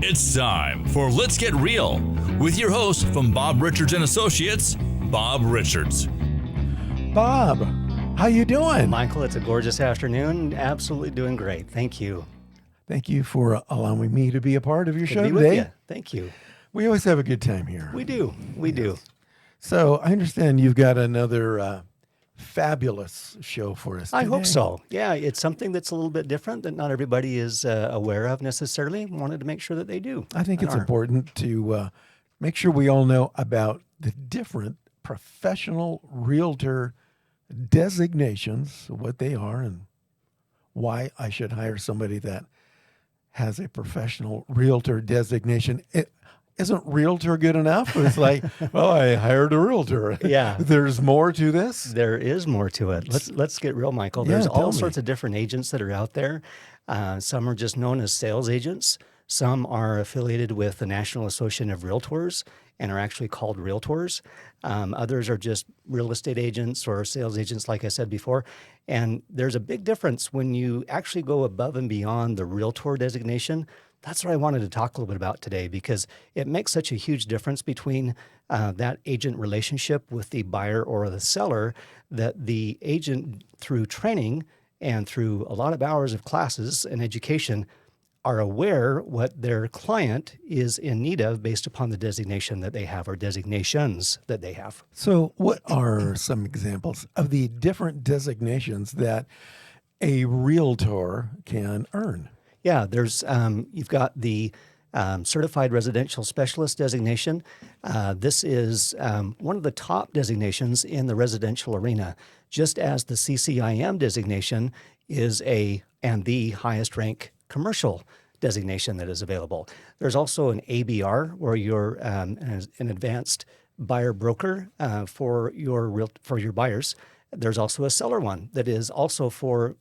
It's time for Let's Get Real with your host from Bob Richards and Associates, Bob Richards. Bob, how you doing? Michael, it's a gorgeous afternoon. Absolutely doing great. Thank you. Thank you for allowing me to be a part of your Good show to be today. with you. Thank you. We always have a good time here. We do. We do. So I understand you've got another fabulous show for us I today. hope so. Yeah, it's something that's a little bit different that not everybody is aware of necessarily. Wanted to make sure that they do. I think it's Are. important to make sure we all know about the different professional realtor designations, what they are, and why I should hire somebody that has a professional realtor designation. Isn't realtor good enough? It's like, well, I hired a realtor. Yeah. There's more to this. There is more to it. Let's get real, Michael. Yeah, There's tell all me. sorts of different agents that are out there. Some are just known as sales agents. Some are affiliated with the National Association of Realtors and are actually called Realtors. Others are just real estate agents or sales agents, like I said before. And there's a big difference when you actually go above and beyond the Realtor designation. That's what I wanted to talk a little bit about today because it makes such a huge difference between that agent relationship with the buyer or the seller that the agent, through training and through a lot of hours of classes and education, are aware what their client is in need of based upon the designation that they have or designations that they have. So, what are some examples of the different designations that a realtor can earn? Yeah, there's you've got the Certified Residential Specialist designation. This is one of the top designations in the residential arena, just as the CCIM designation is and the highest rank commercial designation that is available. There's also an ABR, where you're an advanced buyer broker for your buyers. There's also a seller one that is also for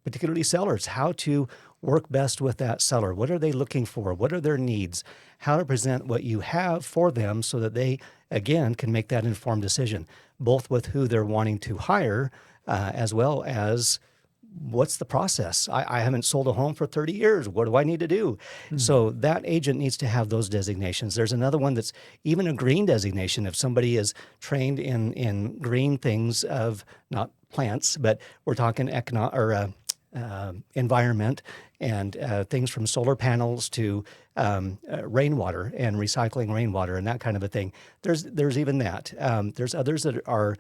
particularly sellers, how to work best with that seller. What are they looking for? What are their needs? How to present what you have for them so that they, again, can make that informed decision, both with who they're wanting to hire, as well as what's the process? I haven't sold a home for 30 years. What do I need to do? So that agent needs to have those designations. There's another one that's even a green designation. If somebody is trained in green things of not plants, but we're talking environment and things from solar panels to rainwater and recycling rainwater and that kind of a thing. There's even that. There's others that are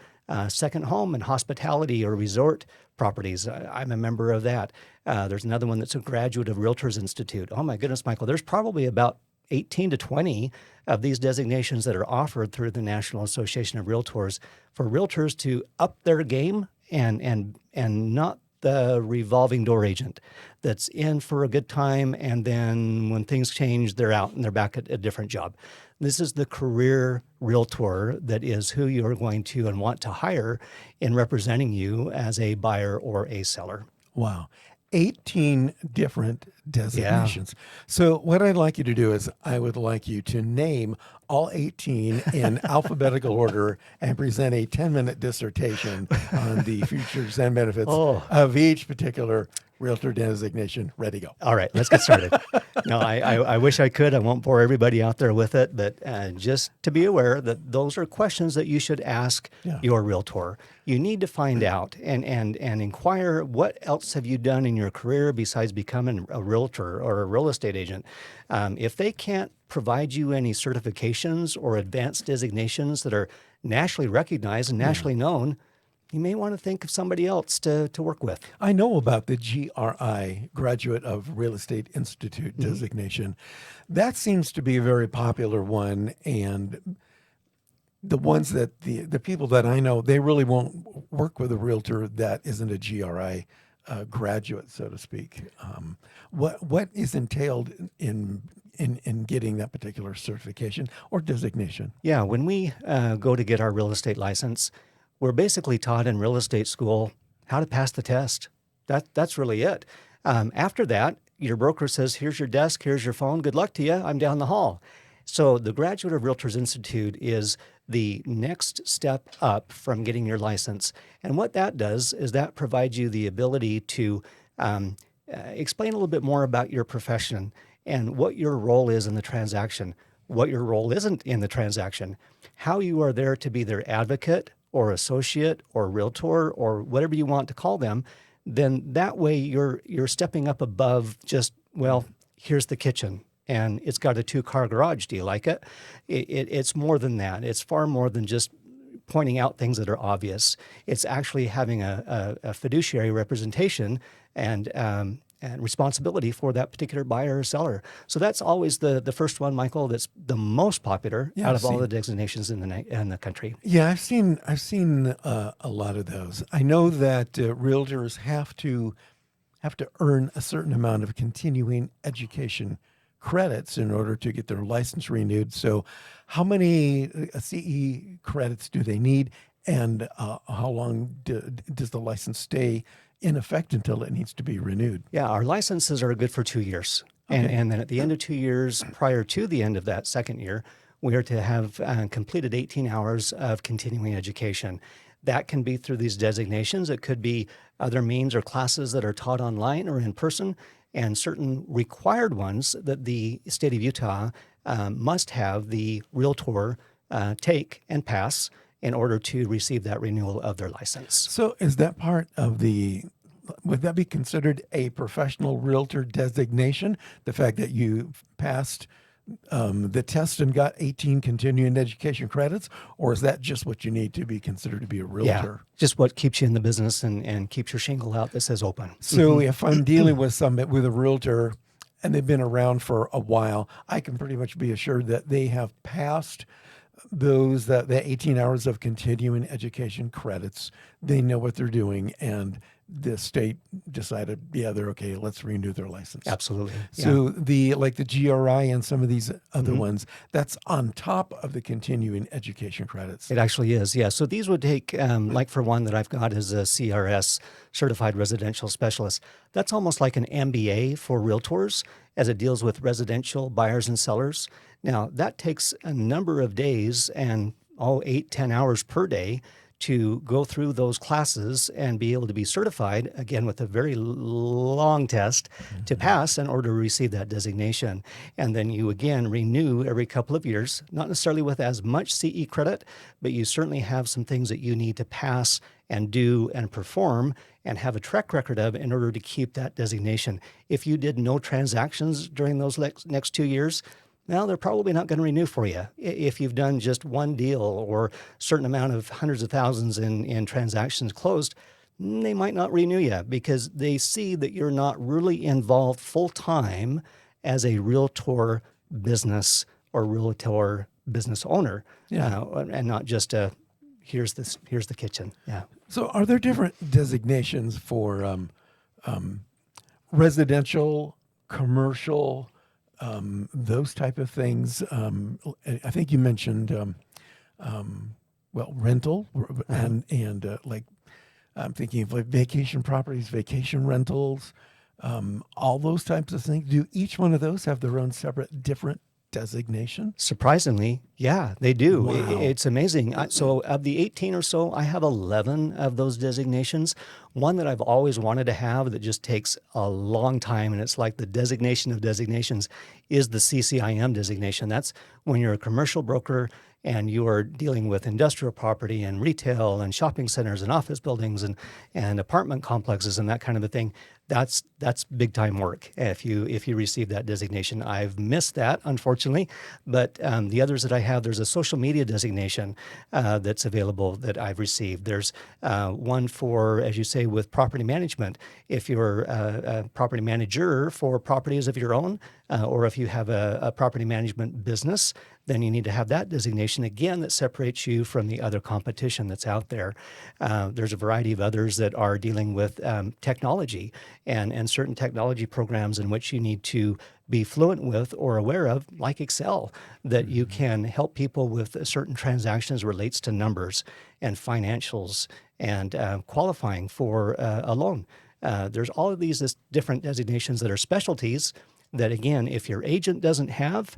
second home and hospitality or resort properties. I'm a member of that. There's another one that's a graduate of Realtors Institute. Oh my goodness, Michael, there's probably about 18 to 20 of these designations that are offered through the National Association of Realtors for realtors to up their game and not the revolving door agent that's in for a good time, and then when things change, they're out and they're back at a different job. This is the career realtor that is who you're going to and want to hire in representing you as a buyer or a seller. Wow. 18 different designations. So what I'd like you to do is I would like you to name all 18 in alphabetical order and present a 10-minute dissertation on the features and benefits of each particular realtor designation. Ready, go. All right, let's get started. No, I wish I could. I won't bore everybody out there with it, but just to be aware that those are questions that you should ask your realtor. You need to find out and inquire, what else have you done in your career besides becoming a realtor or a real estate agent? If they can't provide you any certifications or advanced designations that are nationally recognized and nationally known, you may want to think of somebody else to work with. I know about the GRI, Graduate of Real Estate Institute designation. That seems to be a very popular one, and the ones that the people that I know, they really won't work with a realtor that isn't a GRI graduate, so to speak. What is entailed in getting that particular certification or designation? Yeah, when we go to get our real estate license, we're basically taught in real estate school how to pass the test. That's really it. After that, your broker says, here's your desk, here's your phone, good luck to you, I'm down the hall. So the Graduate of Realtors Institute is the next step up from getting your license. And what that does is that provides you the ability to explain a little bit more about your profession and what your role is in the transaction, what your role isn't in the transaction, how you are there to be their advocate or associate or realtor or whatever you want to call them, then that way you're stepping up above just, well, here's the kitchen and it's got a 2-car garage. Do you like it? It's more than that. It's far more than just pointing out things that are obvious. It's actually having a fiduciary representation and responsibility for that particular buyer or seller. So that's always the first one, Michael, that's the most popular out of all the designations in the country. Yeah, I've seen a lot of those. I know that realtors have to earn a certain amount of continuing education credits in order to get their license renewed. So, how many CE credits do they need, and how long does the license stay in effect until it needs to be renewed? Yeah, our licenses are good for 2 years. Okay. And then at the end of 2 years, prior to the end of that second year, we are to have completed 18 hours of continuing education. That can be through these designations. It could be other means or classes that are taught online or in person, and certain required ones that the state of Utah must have the realtor take and pass in order to receive that renewal of their license. So, is that part of would that be considered a professional realtor designation? The fact that you passed the test and got 18 continuing education credits, or is that just what you need to be considered to be a realtor? Yeah, just what keeps you in the business and keeps your shingle out that says open. So if I'm dealing with a realtor and they've been around for a while, I can pretty much be assured that they have passed the 18 hours of continuing education credits. They know what they're doing, and the state decided, yeah, they're okay, let's renew their license. Absolutely. So the GRI and some of these other ones, that's on top of the continuing education credits. It actually is, yeah. So these would take, like for one that I've got is a CRS, Certified Residential Specialist. That's almost like an MBA for realtors as it deals with residential buyers and sellers. Now, that takes a number of days and 8-10 hours per day to go through those classes and be able to be certified, again, with a very long test to pass in order to receive that designation. And then you, again, renew every couple of years, not necessarily with as much CE credit, but you certainly have some things that you need to pass and do and perform and have a track record of in order to keep that designation. If you did no transactions during those next 2 years, now they're probably not going to renew for you. If you've done just one deal or a certain amount of hundreds of thousands in transactions closed, they might not renew you because they see that you're not really involved full-time as a realtor business or realtor business owner, and not just here's the kitchen. Yeah. So are there different designations for residential, commercial, those type of things? I think you mentioned, rental and like I'm thinking of like vacation properties, vacation rentals, all those types of things. Do each one of those have their own separate, different designation? Surprisingly, yeah, they do. Wow. It's amazing. So of the 18 or so, I have 11 of those designations. One that I've always wanted to have that just takes a long time, and it's like the designation of designations, is the CCIM designation. That's when you're a commercial broker and you are dealing with industrial property and retail and shopping centers and office buildings and apartment complexes and that kind of a thing. That's big time work if you receive that designation. I've missed that, unfortunately, but the others that I have, there's a social media designation that's available that I've received. There's one for, as you say, with property management. If you're a property manager for properties of your own, or if you have a property management business, then you need to have that designation again that separates you from the other competition that's out there. There's a variety of others that are dealing with technology and certain technology programs in which you need to be fluent with or aware of, like Excel, that you can help people with certain transactions relates to numbers and financials and qualifying for a loan. There's all of these different designations that are specialties that, again, if your agent doesn't have,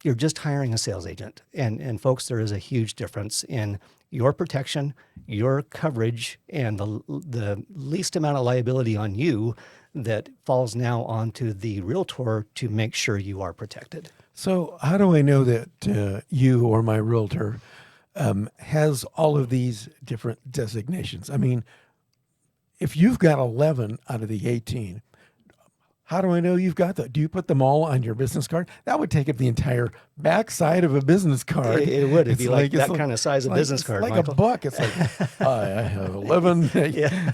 you're just hiring a sales agent. And folks, there is a huge difference in your protection, your coverage, and the least amount of liability on you that falls now onto the realtor to make sure you are protected. So how do I know that you or my realtor has all of these different designations? I mean, if you've got 11 out of the 18, how do I know you've got that? Do you put them all on your business card? That would take up the entire backside of a business card. It would. It'd be like that kind of size of like, business card, like Michael. a book. It's like, I have 11. Yeah.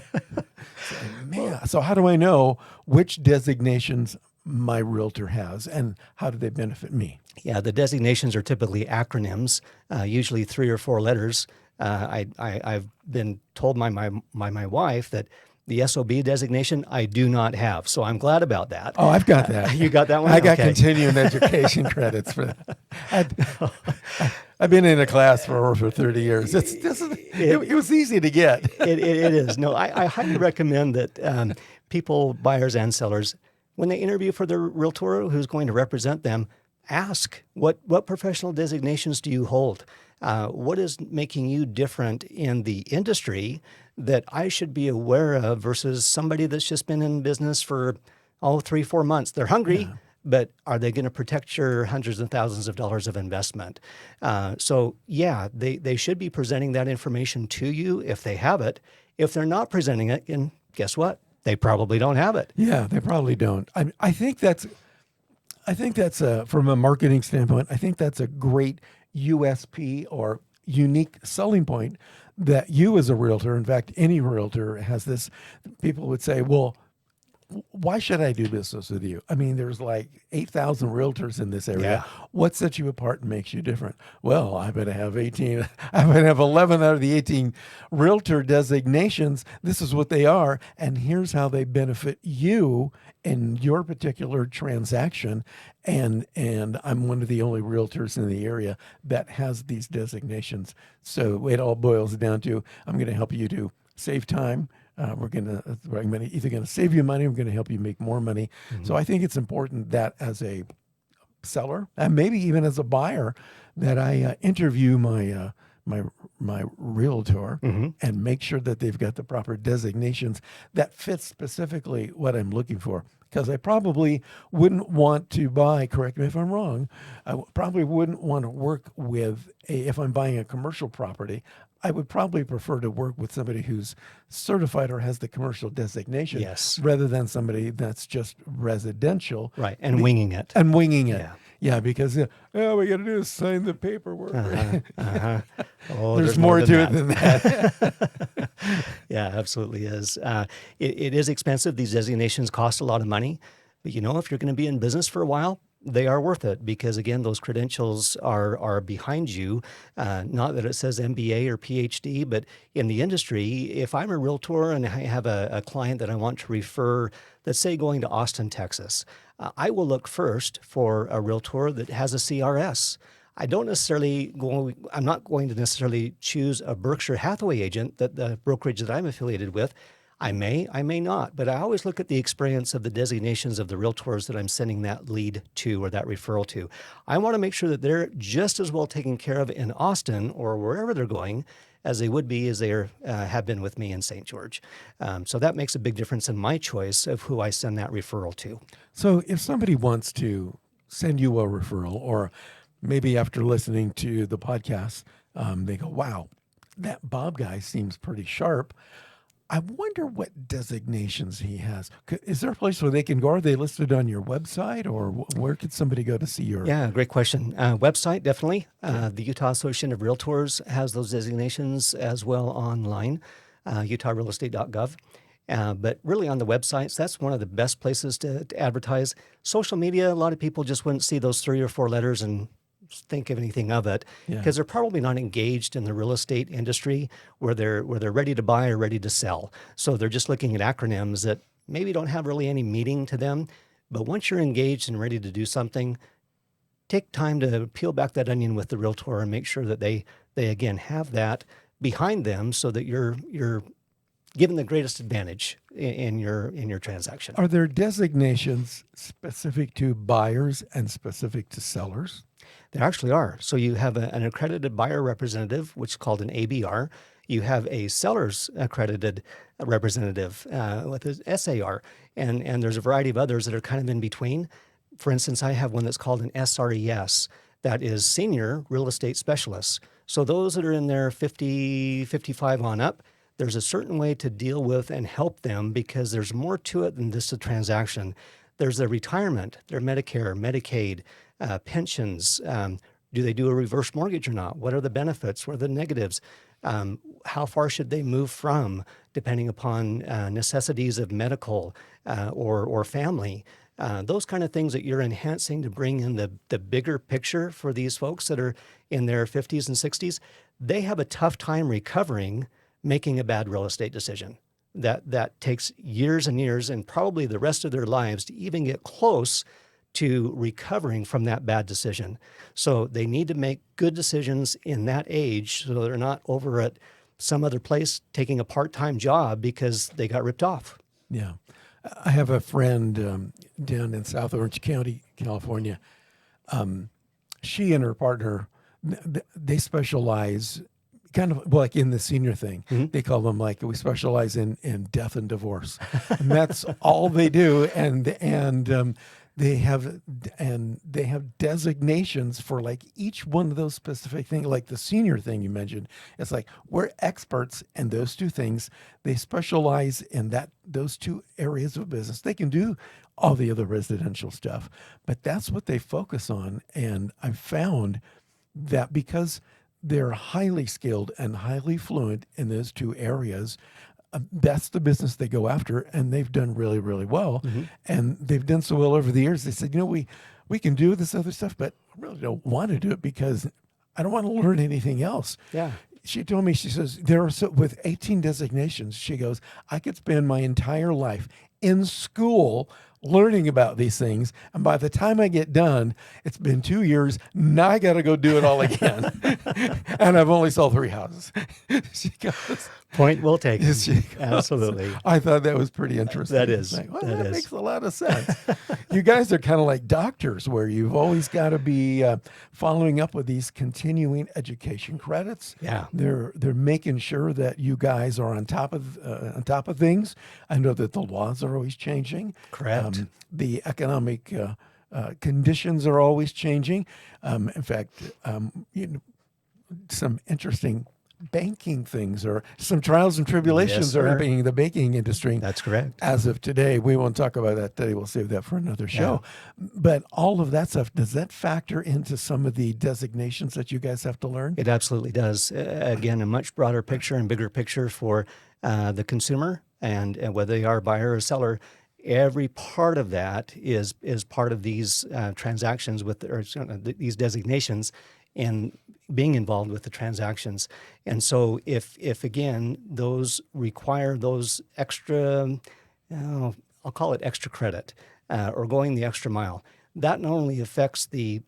Man, so how do I know which designations my realtor has and how do they benefit me? Yeah, the designations are typically acronyms, usually 3 or 4 letters. I've been told by my wife that the SOB designation I do not have, so I'm glad about that. Oh, I've got that. You got that one? I got Okay. continuing education credits for that. I've been in a class for over 30 years. It was easy to get. It is. No, I highly recommend that people, buyers and sellers, when they interview for their realtor who's going to represent them, ask what professional designations do you hold? What is making you different in the industry that I should be aware of versus somebody that's just been in business for 3-4 months? They're hungry, but are they going to protect your hundreds and thousands of dollars of investment? So yeah, they should be presenting that information to you if they have it. If they're not presenting it, and guess what? They probably don't have it. Yeah, they probably don't. I think that's from a marketing standpoint, I think that's a great USP or unique selling point that you as a realtor, in fact, any realtor has this. People would say, well, why should I do business with you? I mean, there's like 8,000 realtors in this area. Yeah. What sets you apart and makes you different? Well, I better have 18. I better have 11 out of the 18 realtor designations. This is what they are. And here's how they benefit you in your particular transaction. And I'm one of the only realtors in the area that has these designations. So it all boils down to, I'm going to help you to save time. I'm either going to save you money, I'm going to help you make more money. Mm-hmm. So I think it's important that as a seller and maybe even as a buyer, that I interview my realtor and make sure that they've got the proper designations that fit specifically what I'm looking for. Because I probably wouldn't want to buy, correct me if I'm wrong, I probably wouldn't want to work with if I'm buying a commercial property, I would probably prefer to work with somebody who's certified or has the commercial designation, Yes, rather than somebody that's just residential. right, and winging it. Yeah, because all we got to do is sign the paperwork. Oh, there's more to it than that. Yeah, absolutely is. It is expensive. These designations cost a lot of money. But if you're going to be in business for a while, they are worth it because, again, those credentials are behind you. Not that it says MBA or PhD, but in the industry, if I'm a realtor and I have a client that I want to refer, let's say going to Austin, Texas, I will look first for a realtor that has a CRS. I'm not going to necessarily choose a Berkshire Hathaway agent, that the brokerage that I'm affiliated with. I may not, but I always look at the experience of the designations of the realtors that I'm sending that lead to or that referral to. I want to make sure that they're just as well taken care of in Austin or wherever they're going as they would be as they have been with me in St. George. So that makes a big difference in my choice of who I send that referral to. So if somebody wants to send you a referral, or maybe after listening to the podcast, they go, wow, that Bob guy seems pretty sharp. I wonder what designations he has. Is there a place where they can go? Are they listed on your website, or where could somebody go to see your? Yeah, great question. Website, definitely. The Utah Association of Realtors has those designations as well online, utahrealestate.gov. But really on the websites, that's one of the best places to advertise. Social media, a lot of people just wouldn't see those 3 or 4 letters and think of anything of it because they're probably not engaged in the real estate industry where they're ready to buy or ready to sell. So they're just looking at acronyms that maybe don't have really any meaning to them. But once you're engaged and ready to do something, take time to peel back that onion with the realtor and make sure that they again have that behind them so that you're given the greatest advantage in your transaction. Are there designations specific to buyers and specific to sellers? There actually are. So you have an accredited buyer representative, which is called an ABR. You have a seller's accredited representative with his SAR, and there's a variety of others that are kind of in between. For instance, I have one that's called an SRES, that is Senior Real Estate Specialists. So those that are in their 50, 55 on up, there's a certain way to deal with and help them because there's more to it than just a transaction. There's their retirement, their Medicare, Medicaid, pensions. Do they do a reverse mortgage or not? What are the benefits? What are the negatives? How far should they move from, depending upon necessities of medical or family? Those kind of things that you're enhancing to bring in the bigger picture for these folks that are in their 50s and 60s. They have a tough time recovering making a bad real estate decision. That takes years and years and probably the rest of their lives to even get close to recovering from that bad decision. So they need to make good decisions in that age so they're not over at some other place taking a part-time job because they got ripped off. Yeah. I have a friend down in South Orange County, California. She and her partner, they specialize kind of like in the senior thing. Mm-hmm. They call them like, we specialize in death and divorce. And that's all they do. And they have designations for like each one of those specific things, like the senior thing you mentioned. It's like we're experts in those two things. They specialize in those two areas of business. They can do all the other residential stuff, but that's what they focus on. And I've found that because they're highly skilled and highly fluent in those two areas, that's the business they go after, and they've done really, really well. Mm-hmm. And they've done so well over the years. They said, we can do this other stuff, but I really don't want to do it because I don't want to learn anything else. Yeah. She told me, she says, with 18 designations, she goes, I could spend my entire life in school learning about these things. And by the time I get done, it's been 2 years. Now I got to go do it all again. And I've only sold 3 houses. She goes, point well taken. She goes, Absolutely. I thought that was pretty interesting. That is. Like, well, that is. makes a lot of sense. You guys are kind of like doctors where you've always got to be following up with these continuing education credits. Yeah. They're making sure that you guys are on top of things. I know that the laws are always changing. Correct. The economic conditions are always changing. In fact, some interesting banking things or some trials and tribulations are happening in the banking industry. That's correct. As of today, we won't talk about that today. We'll save that for another show. Yeah. But all of that stuff, does that factor into some of the designations that you guys have to learn? It absolutely does. Again, a much broader picture and bigger picture for the consumer and whether they are a buyer or seller. Every part of that is part of these transactions these designations and being involved with the transactions. And so if again, those require those extra, I'll call it extra credit or going the extra mile, that not only affects the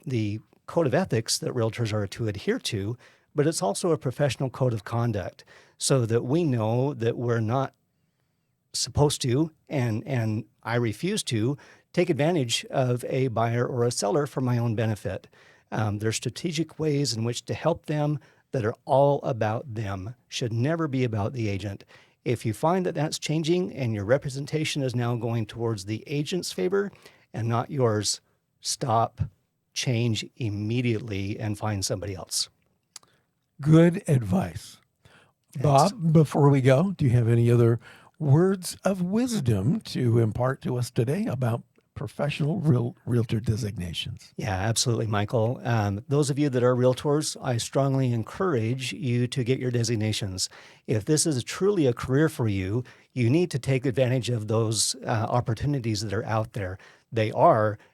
code of ethics that realtors are to adhere to, but it's also a professional code of conduct so that we know that we're not supposed to, and I refuse to, take advantage of a buyer or a seller for my own benefit. There's strategic ways in which to help them that are all about them, should never be about the agent. If you find that that's changing and your representation is now going towards the agent's favor and not yours, stop, change immediately, and find somebody else. Good advice. Bob, before we go, do you have any other words of wisdom to impart to us today about professional realtor designations? Yeah, absolutely, Michael. Those of you that are realtors, I strongly encourage you to get your designations. If this is truly a career for you, you need to take advantage of those opportunities that are out there.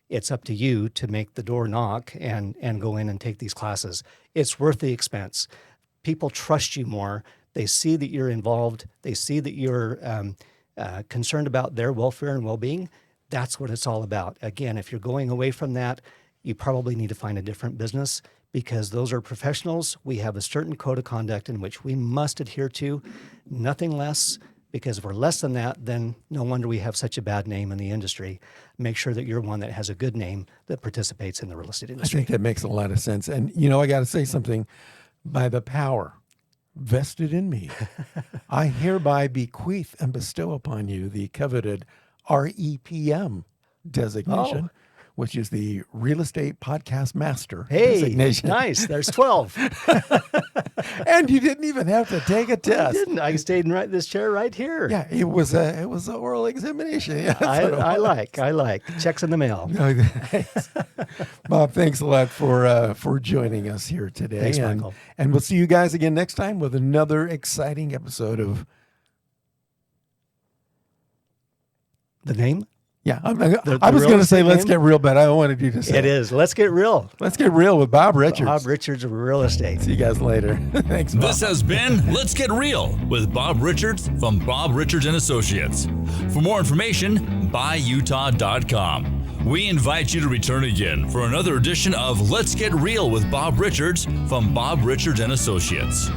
It's up to you to make the door knock and go in and take these classes. It's worth the expense. People trust you more. They see that you're involved. They see that you're concerned about their welfare and well-being. That's what it's all about. Again, if you're going away from that, you probably need to find a different business because those are professionals. We have a certain code of conduct in which we must adhere to, nothing less, because if we're less than that, then no wonder we have such a bad name in the industry. Make sure that you're one that has a good name that participates in the real estate industry. I think that makes a lot of sense. And, I got to say something. By the power vested in me. I hereby bequeath and bestow upon you the coveted REPM designation, which is the Real Estate Podcast Master designation. Nice. There's 12. And you didn't even have to take a I test. didn't. I stayed in this chair right here. Yeah, it was an oral examination. Yeah, I like. Checks in the mail. Bob, thanks a lot for joining us here today. Thanks, Michael. And we'll see you guys again next time with another exciting episode of The name? Yeah, I the was real going to say estate let's name? get real, but I wanted you to say It is. Let's get real. Let's get real with Bob Richards. Bob Richards of Real Estate. See you guys later. Thanks, Bob. This has been Let's Get Real with Bob Richards from Bob Richards and Associates. For more information, buyutah.com. We invite you to return again for another edition of Let's Get Real with Bob Richards from Bob Richards and Associates.